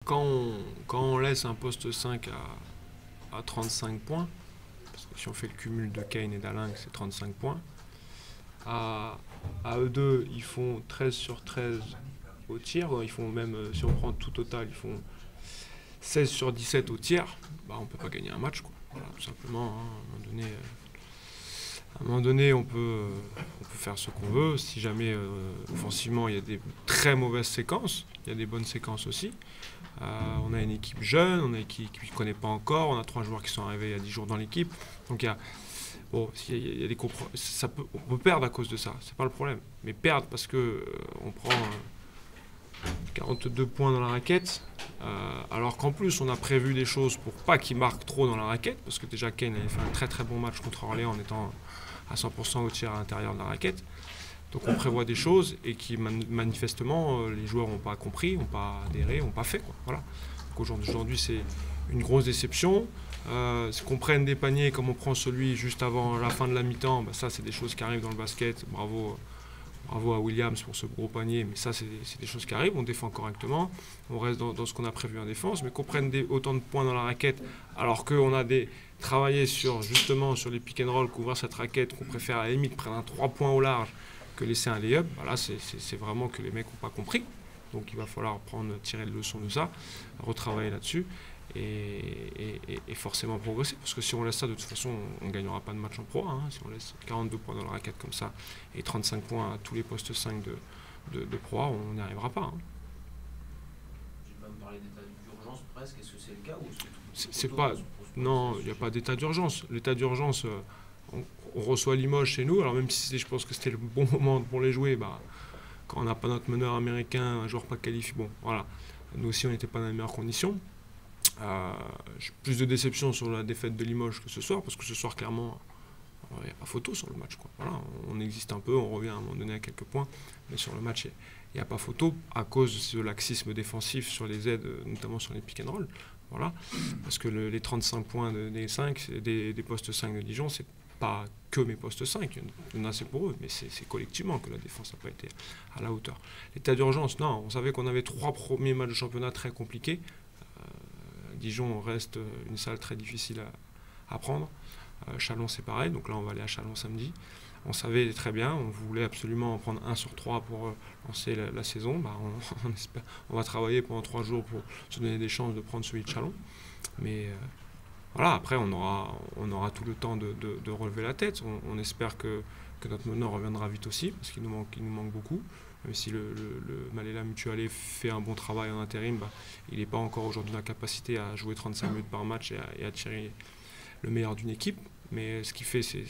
quand on laisse un poste 5 à 35 points, parce que si on fait le cumul de Kane et d'Alain, c'est 35 points, à eux deux, ils font 13 sur 13 au tir, ils font même, si on prend tout total, ils font 16 sur 17 au tir, bah on peut pas gagner un match, quoi. Voilà, tout simplement, hein, à un moment donné, on peut faire ce qu'on veut. Si jamais offensivement il y a des très mauvaises séquences, il y a des bonnes séquences aussi. On a une équipe jeune, on a une équipe qui ne connaît pas encore, on a 3 joueurs qui sont arrivés il y a 10 jours dans l'équipe. Donc il y a des on peut perdre à cause de ça, c'est pas le problème. Mais perdre parce que on prend 42 points dans la raquette, alors qu'en plus on a prévu des choses pour pas qu'ils marquent trop dans la raquette, parce que déjà Kane avait fait un très très bon match contre Orléans en étant à 100% au tir à l'intérieur de la raquette. Donc on prévoit des choses et qui manifestement les joueurs n'ont pas compris, n'ont pas adhéré, n'ont pas fait, quoi. Voilà. Donc aujourd'hui c'est une grosse déception. Qu'on prenne des paniers comme on prend celui juste avant la fin de la mi-temps, bah ça c'est des choses qui arrivent dans le basket. Bravo à Williams pour ce gros panier, mais ça c'est des choses qui arrivent, on défend correctement, on reste dans ce qu'on a prévu en défense, mais qu'on prenne autant de points dans la raquette alors qu'on a travaillé justement sur les pick and roll, couvrir cette raquette, qu'on préfère à la limite prendre un 3 points au large que laisser un lay-up, bah là c'est vraiment que les mecs n'ont pas compris. Donc il va falloir tirer les leçons de ça, retravailler là-dessus et forcément progresser. Parce que si on laisse ça, de toute façon, on ne gagnera pas de match en Pro A. Hein. Si on laisse 42 points dans la raquette comme ça et 35 points à tous les postes 5 de Pro A, on n'y arrivera pas. Hein. J'ai même parlé d'état d'urgence presque. Est-ce que c'est le cas ou c'est pas. Non, il n'y a pas d'état d'urgence. L'état d'urgence, on reçoit Limoges chez nous. Alors même si je pense que c'était le bon moment pour les jouer, bah, quand on n'a pas notre meneur américain, un joueur pas qualifié, bon, voilà. Nous aussi, on n'était pas dans les meilleures conditions. J'ai plus de déception sur la défaite de Limoges que ce soir, parce que ce soir, clairement, il n'y a pas photo sur le match, quoi. Voilà, on existe un peu, on revient à un moment donné à quelques points, mais sur le match, il n'y a pas photo à cause de laxisme défensif sur les aides, notamment sur les pick and roll. Voilà, parce que les 35 points des postes 5 de Dijon, c'est pas que mes postes 5, il y en a c'est pour eux, mais c'est collectivement que la défense n'a pas été à la hauteur. L'état d'urgence, non, on savait qu'on avait 3 premiers matchs de championnat très compliqués. Dijon reste une salle très difficile à prendre. Châlons c'est pareil, donc là on va aller à Châlons samedi. On savait très bien, on voulait absolument en prendre 1 sur 3 pour lancer la saison. Bah, on va travailler pendant 3 jours pour se donner des chances de prendre celui de Châlons. Mais voilà, après on aura tout le temps de relever la tête. On espère que notre meneur reviendra vite aussi, parce qu'il nous manque beaucoup. Même si le Malela Mutualé fait un bon travail en intérim, bah, il n'est pas encore aujourd'hui dans la capacité à jouer 35 minutes par match et à tirer le meilleur d'une équipe. Mais ce qu'il fait, c'est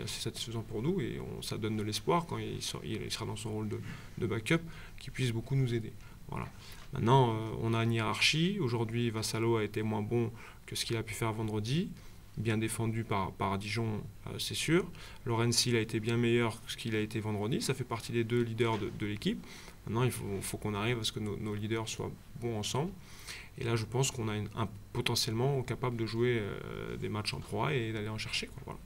assez satisfaisant pour nous et ça donne de l'espoir quand il sera dans son rôle de backup, qu'il puisse beaucoup nous aider. Voilà. Maintenant, on a une hiérarchie. Aujourd'hui, Vassalo a été moins bon que ce qu'il a pu faire vendredi. Bien défendu par Dijon, c'est sûr. Lorenzi, il a été bien meilleur que ce qu'il a été vendredi. Ça fait partie des 2 leaders de l'équipe. Maintenant, il faut qu'on arrive à ce que nos leaders soient bons ensemble. Et là, je pense qu'on a potentiellement capable de jouer des matchs en Pro A et d'aller en chercher, quoi. Voilà.